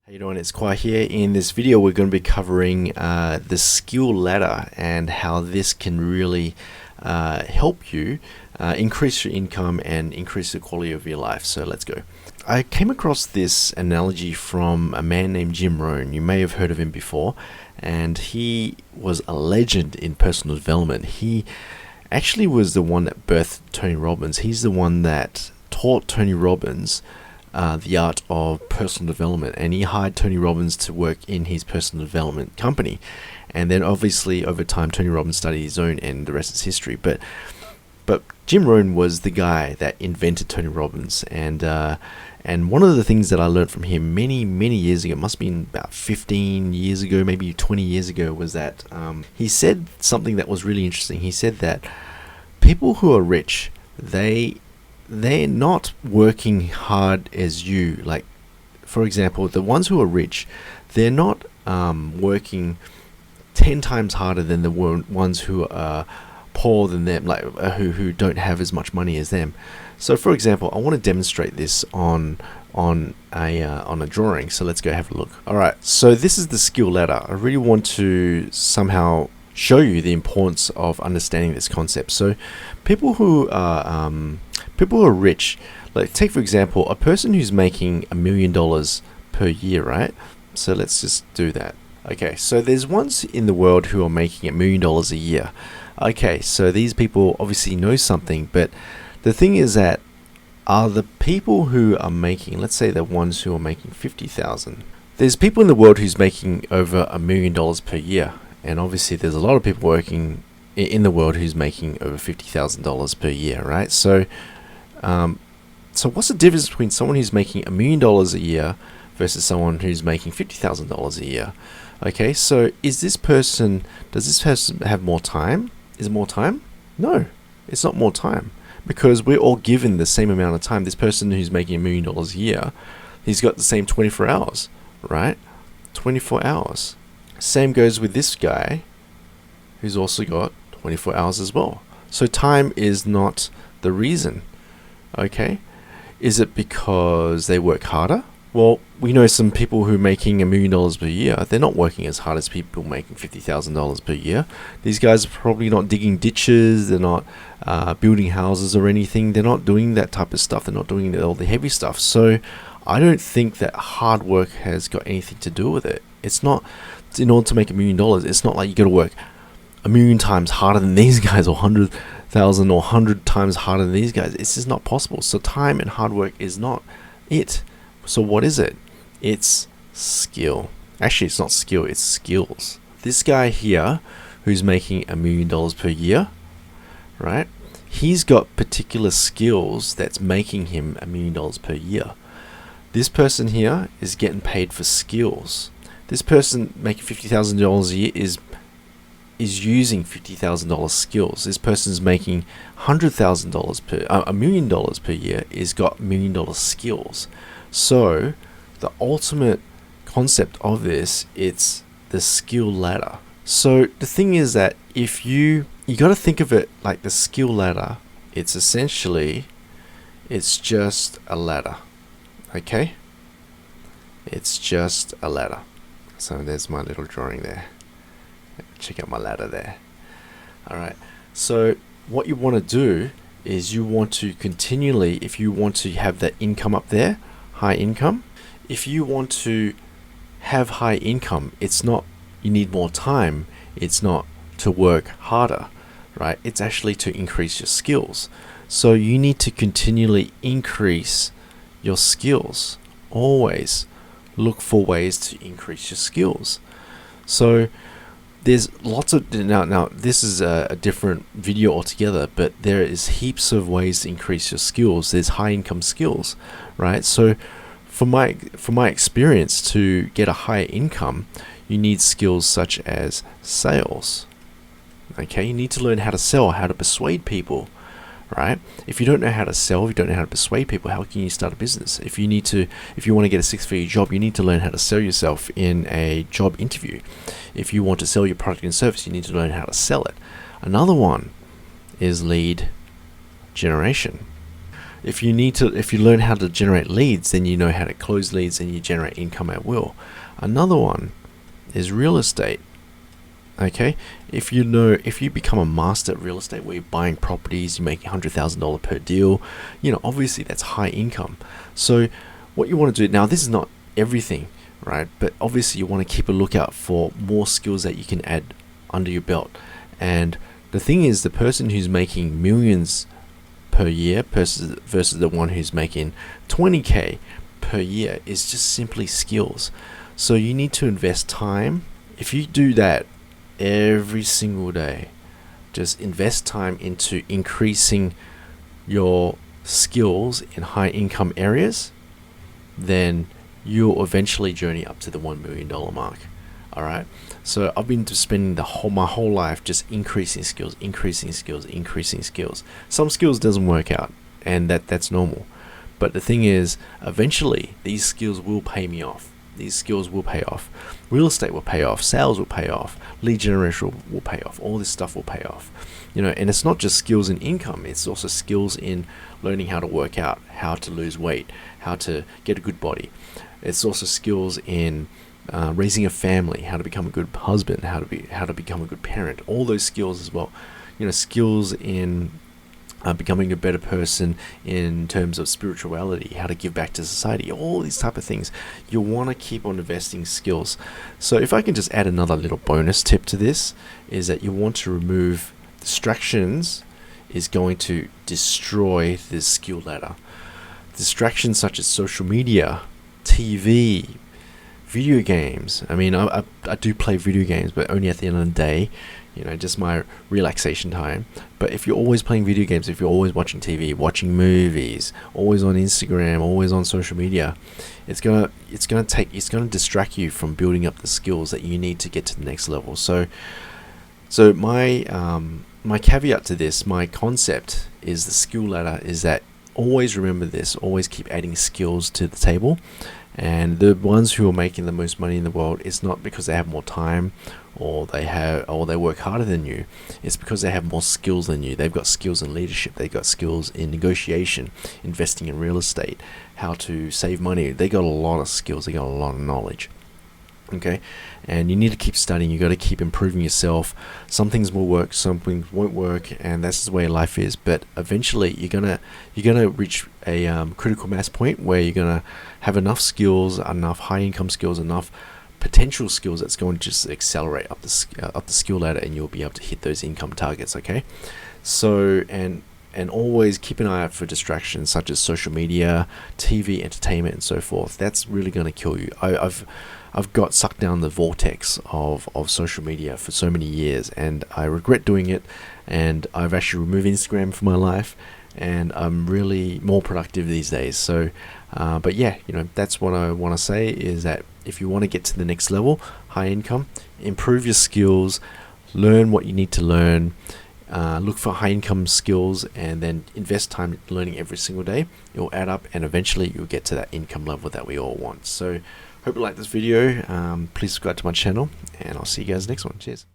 How you doing? It's Khoa here. In this video we're going to be covering the skill ladder and how this can really help you increase your income and increase the quality of your life. So let's go. I came across this analogy from a man named Jim Rohn. You may have heard of him before, and he was a legend in personal development. He actually was the one that birthed Tony Robbins. He's the one that taught Tony Robbins the art of personal development, and he hired Tony Robbins to work in his personal development company. And then obviously over time Tony Robbins started his own, and the rest is history. But Jim Rohn was the guy that invented Tony Robbins, and one of the things that I learned from him many years ago, it must have been about 15 years ago, maybe 20 years ago, was that he said something that was really interesting. He said that people who are rich, they're not working hard as you. Like, for example, the ones who are rich, they're not working 10 times harder than the ones who are poor than them, like who don't have as much money as them. So for example, I want to demonstrate this on a drawing. So let's go have a look. Alright, so this is the skill ladder. I really want to somehow show you the importance of understanding this concept. So people who are rich, like take for example a person who's making $1 million per year, right? So let's just do that. Okay, so there's ones in the world who are making $1 million a year. Okay, so these people obviously know something, but the thing is that are the people who are making, let's say the ones who are making 50,000. There's people in the world who's making over $1 million per year, and obviously there's a lot of people working in the world who's making over $50,000 per year, right? So so what's the difference between someone who's making $1 million a year versus someone who's making $50,000 a year? Okay, so does this person have more time? Is it more time? No, it's not more time, because we're all given the same amount of time. This person who's making $1 million a year, he's got the same 24 hours, right? 24 hours. Same goes with this guy, who's also got 24 hours as well. So time is not the reason. Okay, is it because they work harder? Well, we know some people who are making $1 million per year, they're not working as hard as people making $50,000 per year. These guys are probably not digging ditches, they're not building houses or anything, they're not doing that type of stuff, they're not doing all the heavy stuff. So I don't think that hard work has got anything to do with it. It's not, in order to make $1 million, it's not like you got to work 1,000,000 times harder than these guys, or 100,000 or 100 times harder than these guys. It's just not possible. So time and hard work is not it. So what is it? It's skill. Actually, it's not skill, it's skills. This guy here, who's making $1 million per year, right? He's got particular skills that's making him $1 million per year. This person here is getting paid for skills. This person making $50,000 a year is using $50,000 skills. This person's making $100,000 $1 million per year is got $1 million skills. So the ultimate concept of this, it's the skill ladder. So the thing is that if you got to think of it like the skill ladder, it's essentially, it's just a ladder. Okay, it's just a ladder. So there's my little drawing there. Check out my ladder there. Alright, so what you want to do is you want to continually, if you want to have that income up there, high income, if you want to have high income, it's not you need more time, it's not to work harder, right? It's actually to increase your skills. So you need to continually increase your skills. Always look for ways to increase your skills. So there's lots of, now this is a different video altogether, but there is heaps of ways to increase your skills. There's high income skills, right? So from my experience, to get a higher income, you need skills such as sales. Okay, you need to learn how to sell, how to persuade people, right? If you don't know how to sell, if you don't know how to persuade people, how can you start a business? If you want to get a 6-figure job, you need to learn how to sell yourself in a job interview. If you want to sell your product and service, you need to learn how to sell it. Another one is lead generation. If you learn how to generate leads, then you know how to close leads and you generate income at will. Another one is real estate. Okay, if you become a master at real estate, where you're buying properties, you're making $100,000 per deal, obviously that's high income. So what you want to do now, this is not everything, right? But obviously you want to keep a lookout for more skills that you can add under your belt. And the thing is, the person who's making millions per year versus the one who's making 20K per year is just simply skills. So you need to invest time. If you do that every single day, just invest time into increasing your skills in high income areas, then you'll eventually journey up to the $1 million mark. All right. So I've been spending my whole life just increasing skills. Some skills doesn't work out, and that's normal. But the thing is, eventually these skills will pay me off. These skills will pay off. Real estate will pay off. Sales will pay off. Lead generation will pay off. All this stuff will pay off. And it's not just skills in income. It's also skills in learning how to work out, how to lose weight, how to get a good body. It's also skills in raising a family, how to become a good husband, how to become a good parent. All those skills as well. Skills in becoming a better person in terms of spirituality, how to give back to society, all these type of things. You want to keep on investing skills. So if I can just add another little bonus tip to this, is that you want to remove distractions. Is going to destroy this skill ladder. Distractions such as social media, TV, video games. I mean, I do play video games, but only at the end of the day, just my relaxation time. But if you're always playing video games, if you're always watching TV, watching movies, always on Instagram, always on social media, it's gonna distract you from building up the skills that you need to get to the next level. So my caveat to this, my concept is the skill ladder is that always remember this, always keep adding skills to the table. And the ones who are making the most money in the world, it's not because they have more time or they work harder than you. It's because they have more skills than you. They've got skills in leadership. They've got skills in negotiation, investing in real estate, how to save money. They got a lot of skills. They got a lot of knowledge. Okay, and you need to keep studying. You got to keep improving yourself. Some things will work, some things won't work, and that's the way life is. But eventually, you're gonna reach a critical mass point where you're gonna have enough skills, enough high income skills, enough potential skills that's going to just accelerate up the skill ladder, and you'll be able to hit those income targets. Okay, so and always keep an eye out for distractions such as social media, TV, entertainment, and so forth. That's really going to kill you. I've got sucked down the vortex of social media for so many years, and I regret doing it. And I've actually removed Instagram from my life, and I'm really more productive these days. So, but yeah, that's what I want to say is that if you want to get to the next level, high income, improve your skills, learn what you need to learn. Look for high income skills and then invest time learning every single day. It will add up and eventually you'll get to that income level that we all want. So hope you like this video. Please subscribe to my channel and I'll see you guys next one. Cheers.